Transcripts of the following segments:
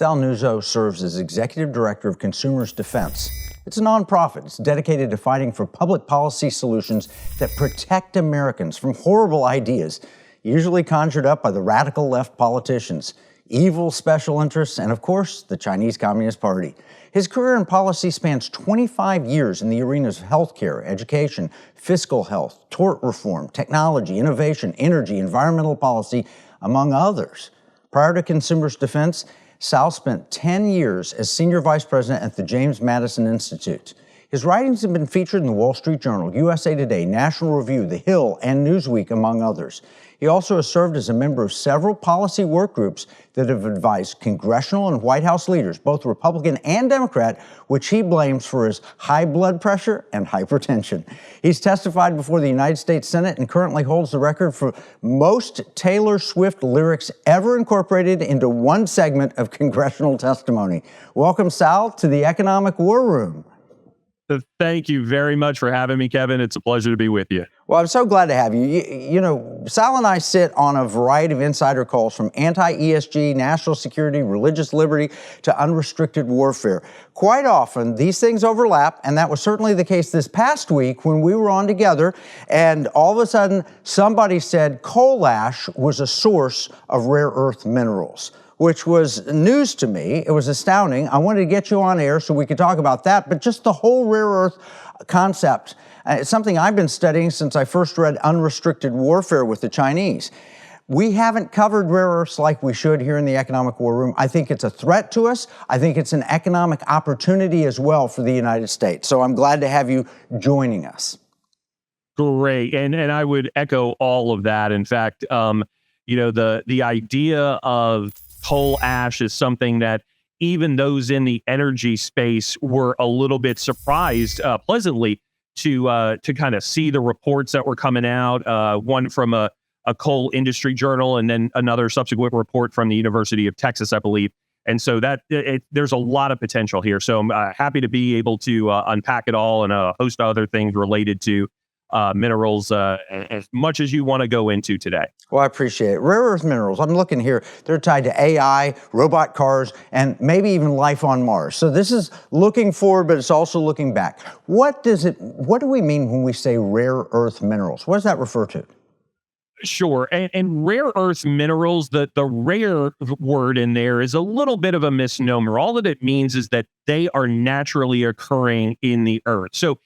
Sal Nuzzo serves as Executive Director of Consumers Defense. It's a nonprofit. It's dedicated to fighting for public policy solutions that protect Americans from horrible ideas, usually conjured up by the radical left politicians, evil special interests, and of course, the Chinese Communist Party. His career in policy spans 25 years in the arenas of healthcare, education, fiscal health, tort reform, technology, innovation, energy, environmental policy, among others. Prior to Consumers Defense, Sal spent 10 years as Senior Vice President at the James Madison Institute. His writings have been featured in the Wall Street Journal, USA Today, National Review, The Hill, and Newsweek, among others. He also has served as a member of several policy work groups that have advised congressional and White House leaders, both Republican and Democrat, which he blames for his high blood pressure and hypertension. He's testified before the United States Senate and currently holds the record for most Taylor Swift lyrics ever incorporated into one segment of congressional testimony. Welcome, Sal, to the Economic War Room. Thank you very much for having me, Kevin. It's a pleasure to be with you. Well, I'm so glad to have you. You know, Sal and I sit on a variety of insider calls from anti-ESG, national security, religious liberty to unrestricted warfare. Quite often, these things overlap, and that was certainly the case this past week when we were on together, and all of a sudden, somebody said coal ash was a source of rare earth minerals, which was news to me. It was astounding. I wanted to get you on air so we could talk about that, but just the whole rare earth concept, it's something I've been studying since I first read Unrestricted Warfare with the Chinese. We haven't covered rare earths like we should here in the Economic War Room. I think it's a threat to us. I think it's an economic opportunity as well for the United States. So I'm glad to have you joining us. Great. And I would echo all of that. In fact, the idea of coal ash is something that even those in the energy space were a little bit surprised, pleasantly, to kind of see the reports that were coming out. One from a coal industry journal, and then another subsequent report from the University of Texas, I believe. And so there's a lot of potential here. So I'm happy to be able to unpack it all and a host of other things related to minerals as much as you want to go into today. Well, I appreciate it. Rare earth minerals, I'm looking here, they're tied to AI, robot cars, and maybe even life on Mars. So this is looking forward, but it's also looking back. What do we mean when we say rare earth minerals? What does that refer to? Sure. And rare earth minerals, the rare word in there is a little bit of a misnomer. All that it means is that they are naturally occurring in the earth. So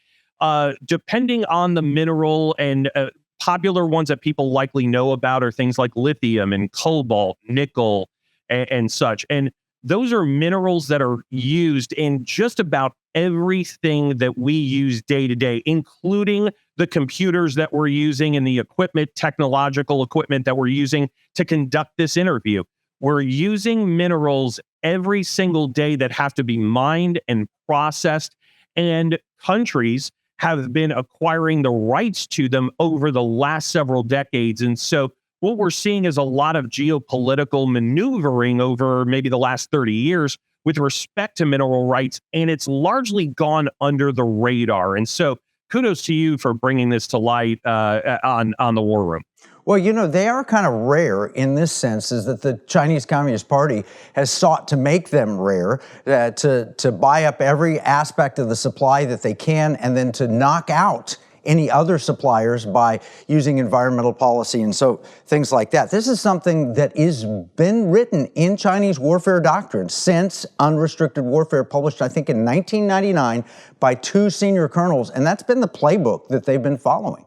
depending on the mineral, and popular ones that people likely know about are things like lithium and cobalt, nickel, and such. And those are minerals that are used in just about everything that we use day to day, including the computers that we're using and the equipment, technological equipment that we're using to conduct this interview. We're using minerals every single day that have to be mined and processed, and countries have been acquiring the rights to them over the last several decades. And so what we're seeing is a lot of geopolitical maneuvering over maybe the last 30 years with respect to mineral rights, and it's largely gone under the radar. And so kudos to you for bringing this to light on the War Room. Well, you know, they are kind of rare in this sense, is that the Chinese Communist Party has sought to make them rare, to buy up every aspect of the supply that they can, and then to knock out any other suppliers by using environmental policy and so things like that. This is something that has been written in Chinese warfare doctrine since Unrestricted Warfare, published, I think, in 1999 by two senior colonels, and that's been the playbook that they've been following.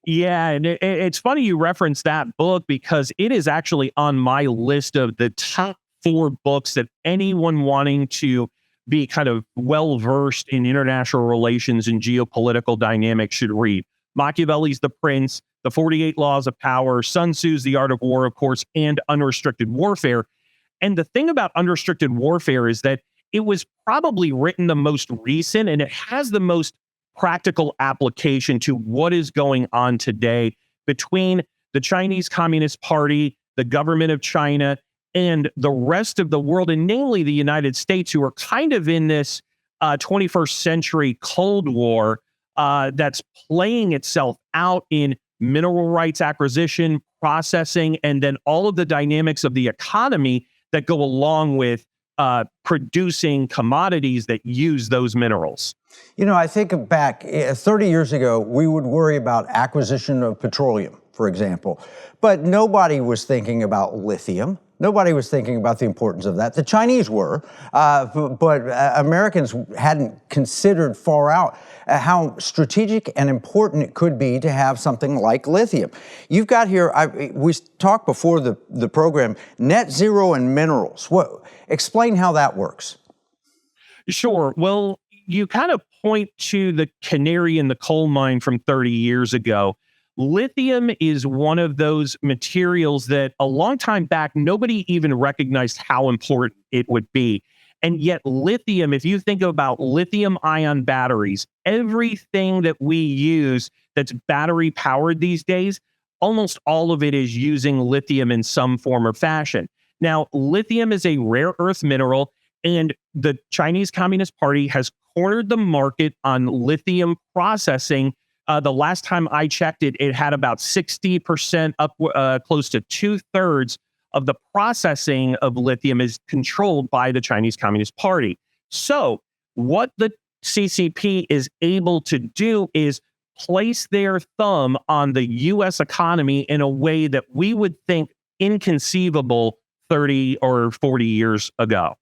Yeah, and it's funny you reference that book, because it is actually on my list of the top 4 books that anyone wanting to be kind of well-versed in international relations and geopolitical dynamics should read. Machiavelli's The Prince, The 48 Laws of Power, Sun Tzu's The Art of War, of course, and Unrestricted Warfare. And the thing about Unrestricted Warfare is that it was probably written the most recent, and it has the most practical application to what is going on today between the Chinese Communist Party, the government of China, and the rest of the world, and namely the United States, who are kind of in this 21st century Cold War that's playing itself out in mineral rights acquisition, processing, and then all of the dynamics of the economy that go along with producing commodities that use those minerals. You know, I think back 30 years ago, we would worry about acquisition of petroleum, for example, but nobody was thinking about lithium. Nobody was thinking about the importance of that. The Chinese were, but Americans hadn't considered far out how strategic and important it could be to have something like lithium. You've got here, we talked before the program, net zero and minerals. Explain how that works. Sure. Well, you kind of point to the canary in the coal mine from 30 years ago. Lithium is one of those materials that a long time back, nobody even recognized how important it would be. And yet lithium, if you think about lithium ion batteries, everything that we use that's battery powered these days, almost all of it is using lithium in some form or fashion. Now, lithium is a rare earth mineral, and the Chinese Communist Party has cornered the market on lithium processing. The last time I checked it, it had about 60% up, close to 2/3 of the processing of lithium is controlled by the Chinese Communist Party. So what the CCP is able to do is place their thumb on the U.S. economy in a way that we would think inconceivable 30 or 40 years ago.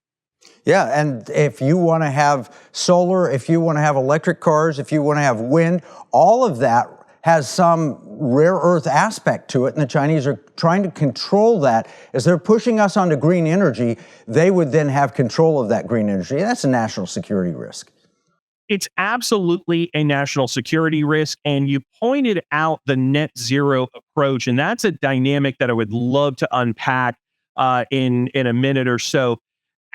Yeah, and if you want to have solar, if you want to have electric cars, if you want to have wind, all of that has some rare earth aspect to it, and the Chinese are trying to control that. As they're pushing us onto green energy, they would then have control of that green energy. That's a national security risk. It's absolutely a national security risk, and you pointed out the net zero approach, and that's a dynamic that I would love to unpack in a minute or so.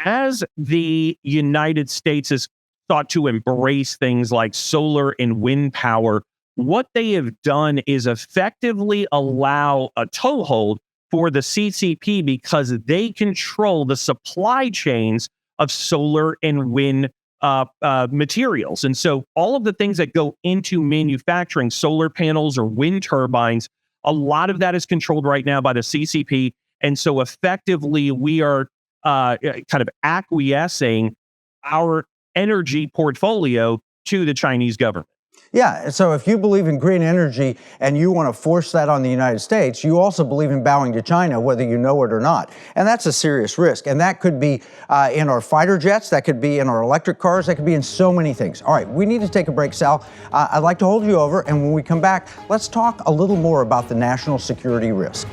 As the United States has thought to embrace things like solar and wind power, what they have done is effectively allow a toehold for the CCP because they control the supply chains of solar and wind materials. And so all of the things that go into manufacturing solar panels or wind turbines, a lot of that is controlled right now by the CCP. And so effectively, we are kind of acquiescing our energy portfolio to the Chinese government. Yeah, so if you believe in green energy and you want to force that on the United States, you also believe in bowing to China, whether you know it or not. And that's a serious risk. And that could be in our fighter jets, that could be in our electric cars, that could be in so many things. All right, we need to take a break, Sal. I'd like to hold you over, and when we come back, let's talk a little more about the national security risk.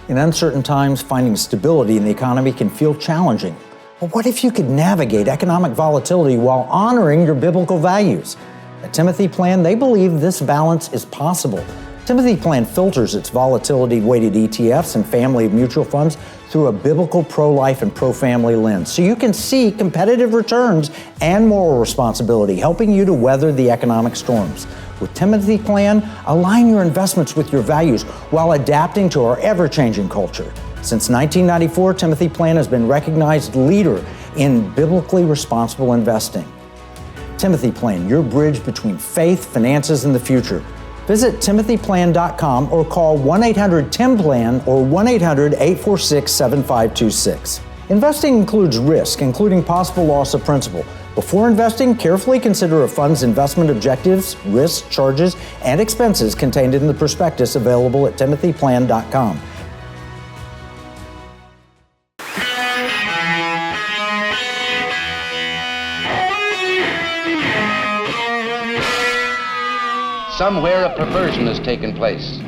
In uncertain times, finding stability in the economy can feel challenging. But what if you could navigate economic volatility while honoring your biblical values? At Timothy Plan, they believe this balance is possible. Timothy Plan filters its volatility-weighted ETFs and family of mutual funds through a biblical pro-life and pro-family lens, so you can see competitive returns and moral responsibility, helping you to weather the economic storms. With Timothy Plan, align your investments with your values while adapting to our ever-changing culture. Since 1994, Timothy Plan has been recognized leader in biblically responsible investing. Timothy Plan, your bridge between faith, finances, and the future. Visit timothyplan.com or call 1-800-TIM-PLAN or 1-800-846-7526. Investing includes risk, including possible loss of principal. Before investing, carefully consider a fund's investment objectives, risks, charges, and expenses contained in the prospectus available at timothyplan.com. Somewhere a perversion has taken place.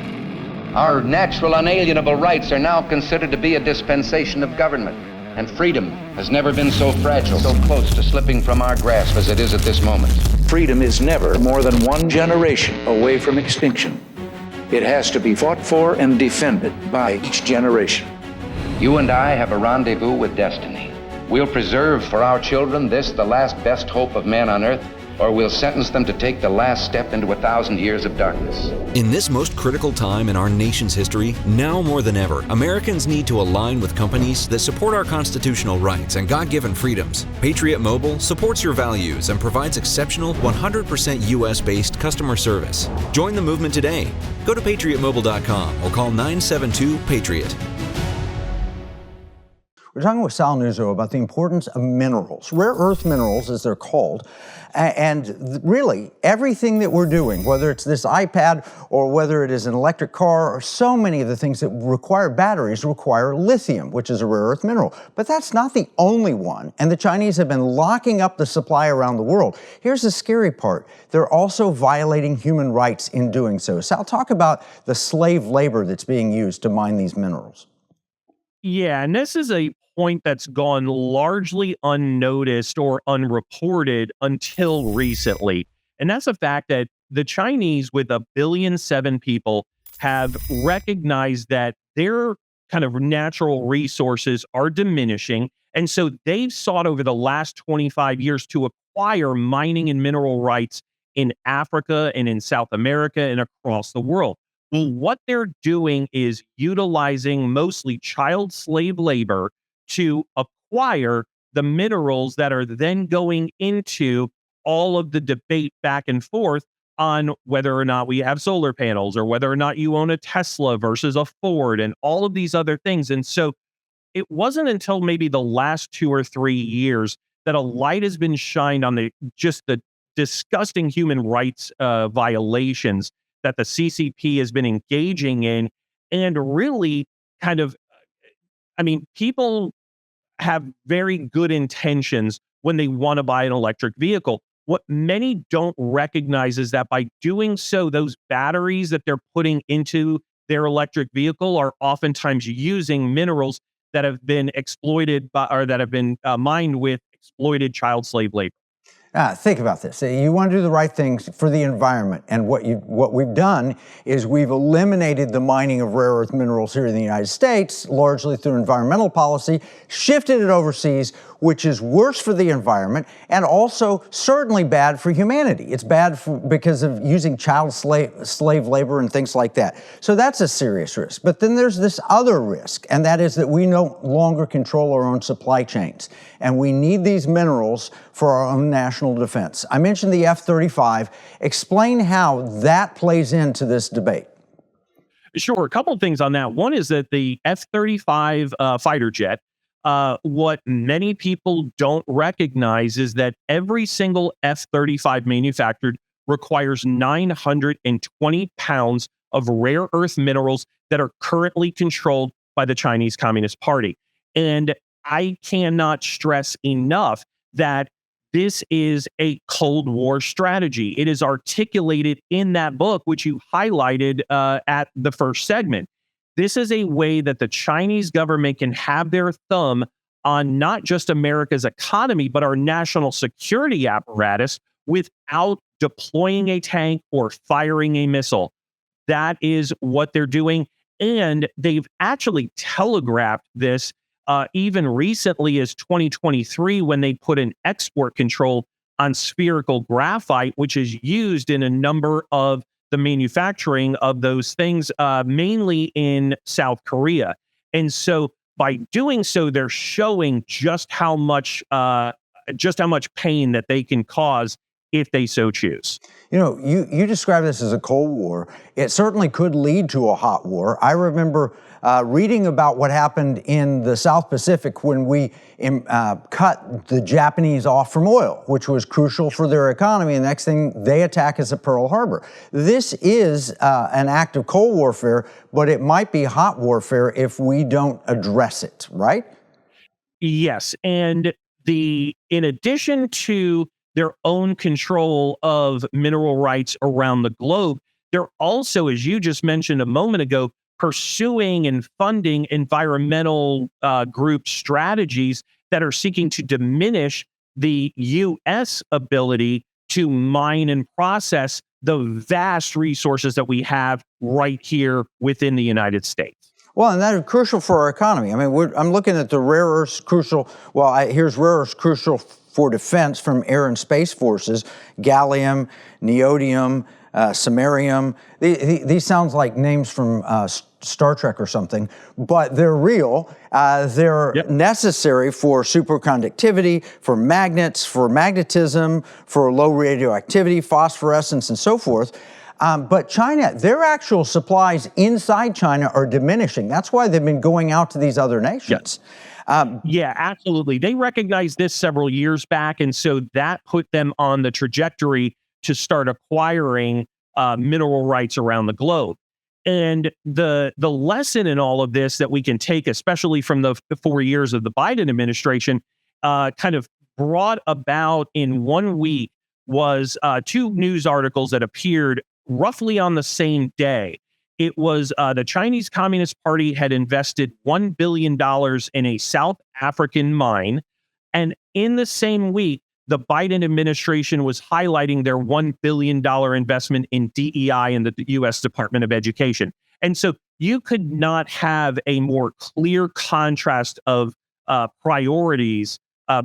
Our natural unalienable rights are now considered to be a dispensation of government, and freedom has never been so fragile, so close to slipping from our grasp as it is at this moment. Freedom is never more than one generation away from extinction. It has to be fought for and defended by each generation. You and I have a rendezvous with destiny. We'll preserve for our children this, the last best hope of man on earth, or we'll sentence them to take the last step into 1,000 years of darkness. In this most critical time in our nation's history, now more than ever, Americans need to align with companies that support our constitutional rights and God-given freedoms. Patriot Mobile supports your values and provides exceptional 100% US-based customer service. Join the movement today. Go to patriotmobile.com or call 972-PATRIOT. We're talking with Sal Nuzzo about the importance of minerals, rare earth minerals as they're called, and really everything that we're doing, whether it's this iPad or whether it is an electric car, or so many of the things that require batteries require lithium, which is a rare earth mineral. But that's not the only one, and the Chinese have been locking up the supply around the world. Here's the scary part. They're also violating human rights in doing so. Sal, talk about the slave labor that's being used to mine these minerals. Yeah, and this is a point that's gone largely unnoticed or unreported until recently. And that's the fact that the Chinese, with 1.7 billion people, have recognized that their kind of natural resources are diminishing. And so they've sought over the last 25 years to acquire mining and mineral rights in Africa and in South America and across the world. Well, what they're doing is utilizing mostly child slave labor to acquire the minerals that are then going into all of the debate back and forth on whether or not we have solar panels or whether or not you own a Tesla versus a Ford and all of these other things. And so it wasn't until maybe the last 2 or 3 years that a light has been shined on the disgusting human rights violations that the CCP has been engaging in. And really kind of, people have very good intentions when they want to buy an electric vehicle. What many don't recognize is that by doing so, those batteries that they're putting into their electric vehicle are oftentimes using minerals that have been exploited by, or that have been mined with exploited child slave labor. Think about this. You want to do the right things for the environment, and what we've done is we've eliminated the mining of rare earth minerals here in the United States, largely through environmental policy, shifted it overseas, which is worse for the environment and also certainly bad for humanity. It's bad because of using child slave labor and things like that. So that's a serious risk. But then there's this other risk, and that is that we no longer control our own supply chains, and we need these minerals for our own national defense. I mentioned the F-35. Explain how that plays into this debate. Sure. A couple of things on that. One is that the F-35 fighter jet, what many people don't recognize is that every single F-35 manufactured requires 920 pounds of rare earth minerals that are currently controlled by the Chinese Communist Party. And I cannot stress enough that this is a Cold War strategy. It is articulated in that book, which you highlighted at the first segment. This is a way that the Chinese government can have their thumb on not just America's economy, but our national security apparatus without deploying a tank or firing a missile. That is what they're doing. And they've actually telegraphed this even recently as 2023, when they put an export control on spherical graphite, which is used in a number of the manufacturing of those things, mainly in South Korea. And so by doing so, they're showing just how much pain that they can cause if they so choose. You know, you describe this as a Cold War. It certainly could lead to a hot war. I remember reading about what happened in the South Pacific when we cut the Japanese off from oil, which was crucial for their economy. And the next thing, they attack us at Pearl Harbor. This is an act of cold warfare, but it might be hot warfare if we don't address it, right? Yes. And in addition to their own control of mineral rights around the globe, they're also, as you just mentioned a moment ago, pursuing and funding environmental group strategies that are seeking to diminish the U.S. ability to mine and process the vast resources that we have right here within the United States. Well, and that is crucial for our economy. I mean, I'm looking at the rare earths crucial. Here's rare earths crucial for defense from air and space forces: gallium, neodymium, samarium. These sounds like names from Star Trek or something, but they're real. They're necessary for superconductivity, for magnets, for magnetism, for low radioactivity, phosphorescence, and so forth. But China, their actual supplies inside China are diminishing. That's why they've been going out to these other nations. Yeah, absolutely. They recognized this several years back, and so that put them on the trajectory to start acquiring mineral rights around the globe. And the lesson in all of this that we can take, especially from the 4 years of the Biden administration, kind of brought about in 1 week was two news articles that appeared roughly on the same day. It was the Chinese Communist Party had invested $1 billion in a South African mine. And in the same week, the Biden administration was highlighting their $1 billion investment in DEI in the U.S. Department of Education. And so you could not have a more clear contrast of priorities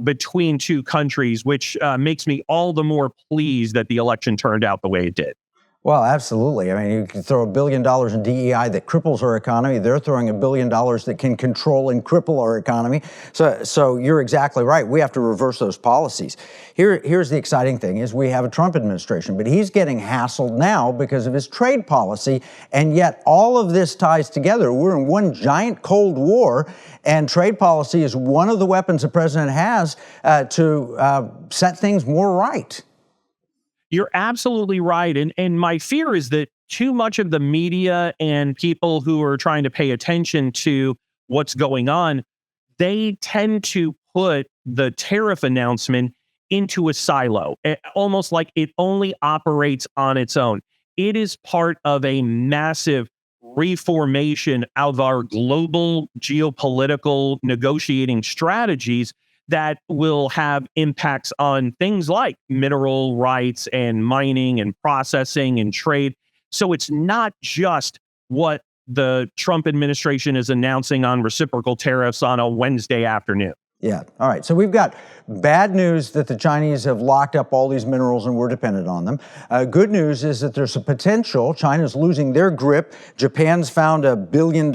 between two countries, which makes me all the more pleased that the election turned out the way it did. Well, absolutely. I mean, you can throw $1 billion in DEI that cripples our economy. They're throwing $1 billion that can control and cripple our economy. So you're exactly right. We have to reverse those policies. Here's the exciting thing is we have a Trump administration, but he's getting hassled now because of his trade policy. And yet all of this ties together. We're in one giant Cold War, and trade policy is one of the weapons the president has to set things more right. You're absolutely right. And my fear is that too much of the media and people who are trying to pay attention to what's going on, they tend to put the tariff announcement into a silo, almost like it only operates on its own. It is part of a massive reformation of our global geopolitical negotiating strategies that will have impacts on things like mineral rights and mining and processing and trade. So it's not just what the Trump administration is announcing on reciprocal tariffs on a Wednesday afternoon. Yeah. All right. So we've got bad news that the Chinese have locked up all these minerals and we're dependent on them. Good news is that there's a potential. China's losing their grip. Japan's found $1 billion,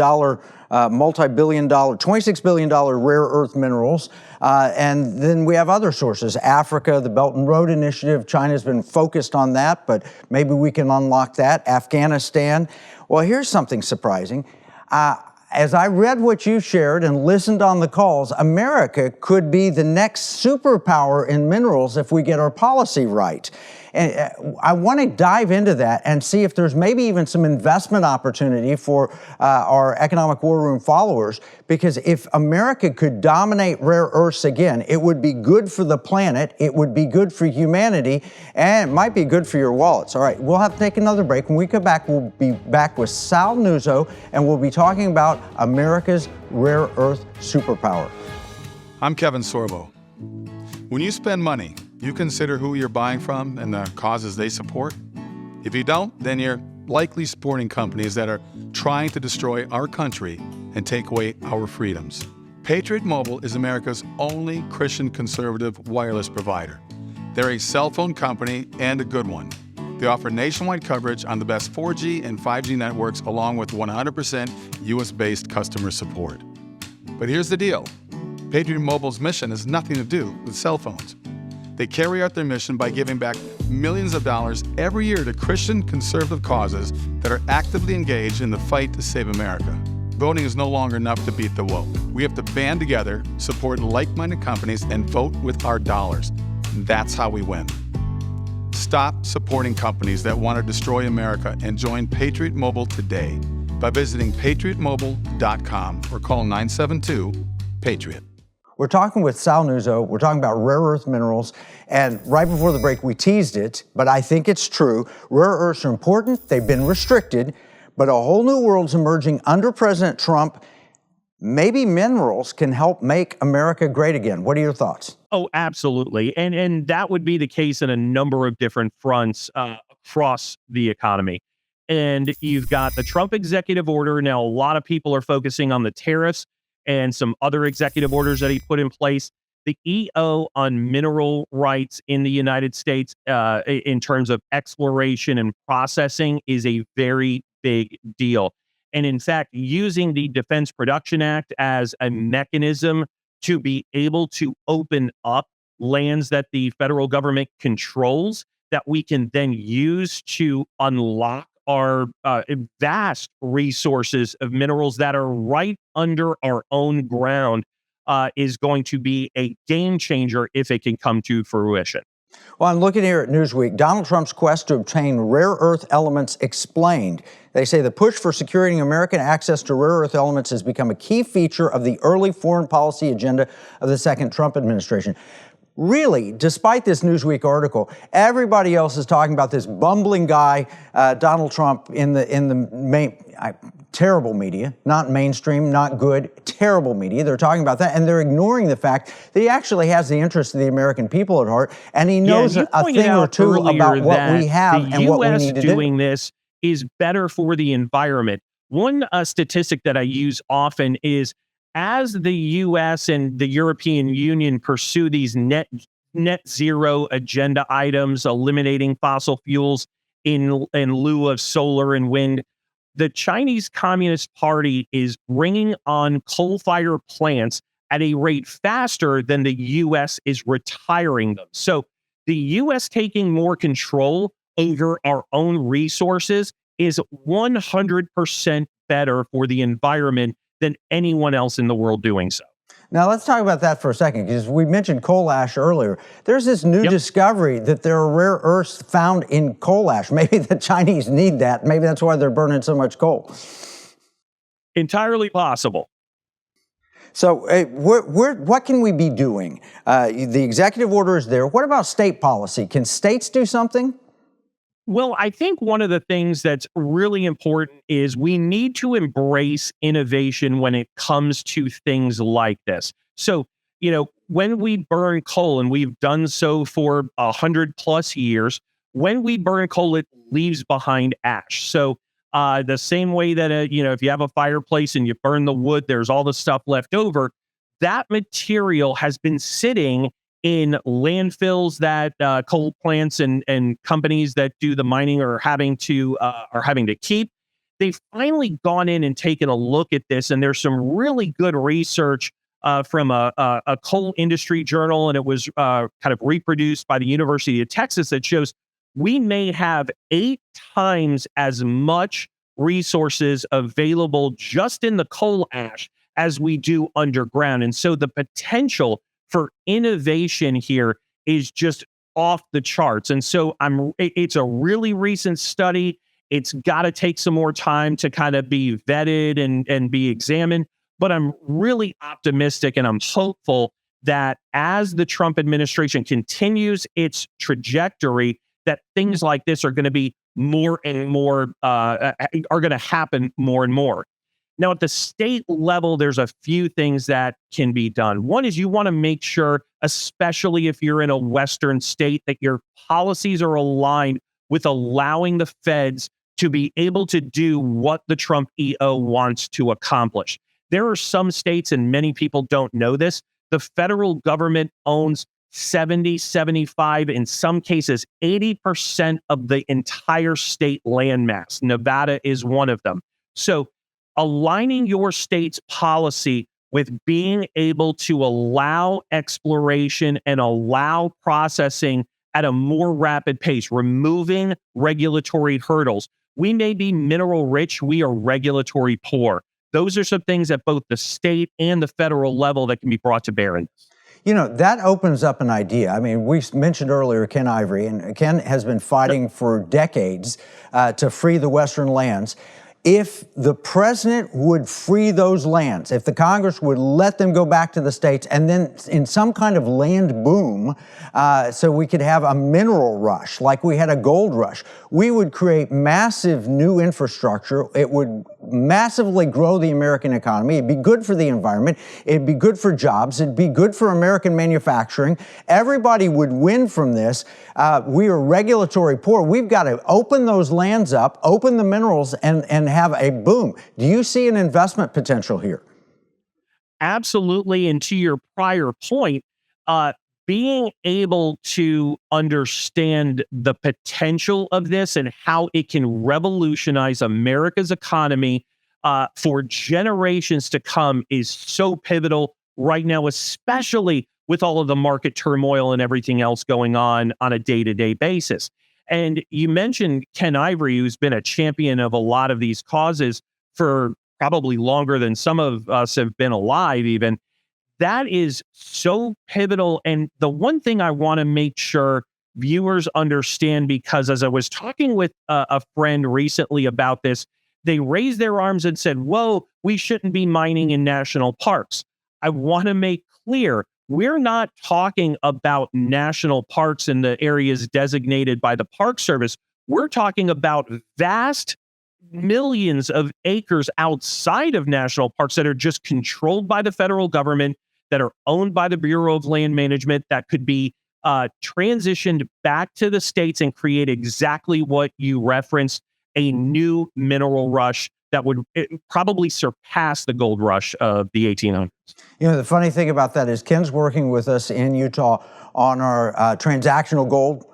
multi-billion dollar, $26 billion rare earth minerals. And then we have other sources. Africa, the Belt and Road Initiative. China's been focused on that, but maybe we can unlock that. Afghanistan. Well, here's something surprising. As I read what you shared and listened on the calls, America could be the next superpower in minerals if we get our policy right. And I want to dive into that and see if there's maybe even some investment opportunity for our economic war room followers, because if America could dominate rare earths again, it would be good for the planet, it would be good for humanity, and it might be good for your wallets. All right, we'll have to take another break. When we come back, we'll be back with Sal Nuzzo, and we'll be talking about America's rare earth superpower. I'm Kevin Sorbo. When you spend money, you consider who you're buying from and the causes they support? If you don't, then you're likely supporting companies that are trying to destroy our country and take away our freedoms. Patriot Mobile is America's only Christian conservative wireless provider. They're a cell phone company and a good one. They offer nationwide coverage on the best 4G and 5G networks along with 100% US-based customer support. But here's the deal. Patriot Mobile's mission has nothing to do with cell phones. They carry out their mission by giving back millions of dollars every year to Christian conservative causes that are actively engaged in the fight to save America. Voting is no longer enough to beat the woke. We have to band together, support like-minded companies, and vote with our dollars. That's how we win. Stop supporting companies that want to destroy America and join Patriot Mobile today by visiting patriotmobile.com or call 972-PATRIOT. We're talking with Sal Nuzzo. We're talking about rare earth minerals. And right before the break, we teased it, but I think it's true. Rare earths are important. They've been restricted, but a whole new world's emerging under President Trump. Maybe minerals can help make America great again. What are your thoughts? Oh, absolutely. And that would be the case in a number of different fronts across the economy. And you've got the Trump executive order. Now, a lot of people are focusing on the tariffs and some other executive orders that he put in place. The EO on mineral rights in the United States in terms of exploration and processing is a very big deal. And in fact, using the Defense Production Act as a mechanism to be able to open up lands that the federal government controls that we can then use to unlock our vast resources of minerals that are right under our own ground is going to be a game changer if it can come to fruition. Well, I'm looking here at Newsweek. Donald Trump's quest to obtain rare earth elements explained. They say the push for securing American access to rare earth elements has become a key feature of the early foreign policy agenda of the second Trump administration. Really, despite this Newsweek article, everybody else is talking about this bumbling guy, Donald Trump, in the main, terrible media, not mainstream, not good, terrible media. They're talking about that, and they're ignoring the fact that he actually has the interests of the American people at heart, and he knows a thing or two about what we have and what we need to do. Doing this is better for the environment. One statistic that I use often is, as the U.S. and the European Union pursue these net zero agenda items, eliminating fossil fuels in lieu of solar and wind, the Chinese Communist Party is bringing on coal-fired plants at a rate faster than the U.S. is retiring them. So the U.S. taking more control over our own resources is 100% better for the environment than anyone else in the world doing so. Now, let's talk about that for a second, because we mentioned coal ash earlier. There's this new discovery that there are rare earths found in coal ash. Maybe the Chinese need that. Maybe that's why they're burning so much coal. Entirely possible. So what can we be doing? The executive order is there. What about state policy? Can states do something? Well, I think one of the things that's really important is we need to embrace innovation when it comes to things like this. So, when we burn coal, and we've done so for 100+ years, when we burn coal, it leaves behind ash. So the same way that, if you have a fireplace and you burn the wood, there's all the stuff left over. That material has been sitting in landfills that coal plants and companies that do the mining are having to keep. They've finally gone in and taken a look at this, and there's some really good research from a coal industry journal, and it was kind of reproduced by the University of Texas, that shows we may have 8 times as much resources available just in the coal ash as we do underground. And so the potential for innovation here is just off the charts. And so it's a really recent study. It's got to take some more time to kind of be vetted and be examined. But I'm really optimistic, and I'm hopeful that as the Trump administration continues its trajectory, that things like this are going to be more and more, are going to happen more and more. Now, at the state level, there's a few things that can be done. One is you want to make sure, especially if you're in a Western state, that your policies are aligned with allowing the feds to be able to do what the Trump EO wants to accomplish. There are some states, and many people don't know this, the federal government owns 70, 75, in some cases, 80% of the entire state landmass. Nevada is one of them. So aligning your state's policy with being able to allow exploration and allow processing at a more rapid pace, removing regulatory hurdles. We may be mineral rich, we are regulatory poor. Those are some things at both the state and the federal level that can be brought to bear in this. That opens up an idea. I mean, we mentioned earlier Ken Ivory, and Ken has been fighting for decades to free the Western lands. If the president would free those lands, if the Congress would let them go back to the states, and then in some kind of land boom, so we could have a mineral rush like we had a gold rush, we would create massive new infrastructure. It would massively grow the American economy. It'd be good for the environment. It'd be good for jobs. It'd be good for American manufacturing. Everybody would win from this. We are regulatory poor. We've got to open those lands up, open the minerals, and have a boom. Do you see an investment potential here? Absolutely. And to your prior point, being able to understand the potential of this and how it can revolutionize America's economy for generations to come is so pivotal right now, especially with all of the market turmoil and everything else going on a day-to-day basis. And you mentioned Ken Ivory, who's been a champion of a lot of these causes for probably longer than some of us have been alive, even. That is so pivotal. And the one thing I want to make sure viewers understand, because as I was talking with a friend recently about this, they raised their arms and said, whoa, we shouldn't be mining in national parks. I want to make clear, we're not talking about national parks in the areas designated by the Park Service. We're talking about vast millions of acres outside of national parks that are just controlled by the federal government, that are owned by the Bureau of Land Management, that could be transitioned back to the states and create exactly what you referenced, a new mineral rush that would probably surpass the gold rush of the 1800s. You know, the funny thing about that is Ken's working with us in Utah on our transactional gold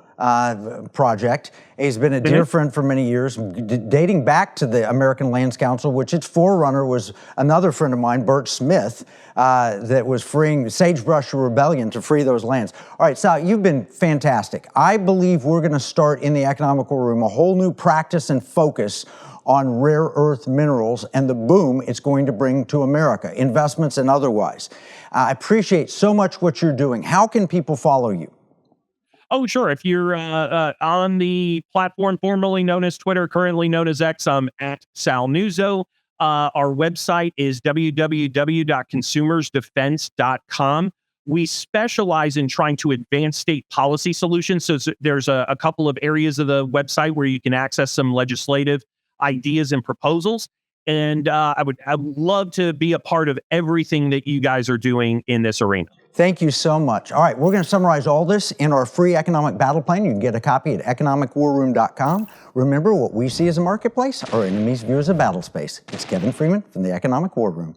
project. He's been a dear friend for many years, dating back to the American Lands Council, which its forerunner was another friend of mine, Bert Smith, that was freeing Sagebrush Rebellion to free those lands. All right, Sal, you've been fantastic. I believe we're going to start in the Economic War Room a whole new practice and focus on rare earth minerals and the boom it's going to bring to America, investments and otherwise. I appreciate so much what you're doing. How can people follow you? Oh, sure. If you're on the platform formerly known as Twitter, currently known as X, I'm at Sal Nuzzo. Our website is www.consumersdefense.com. We specialize in trying to advance state policy solutions. So there's a couple of areas of the website where you can access some legislative ideas and proposals. And I'd love to be a part of everything that you guys are doing in this arena. Thank you so much. All right, we're going to summarize all this in our free economic battle plan. You can get a copy at economicwarroom.com. Remember, what we see as a marketplace, our enemies view as a battle space. It's Kevin Freeman from the Economic War Room.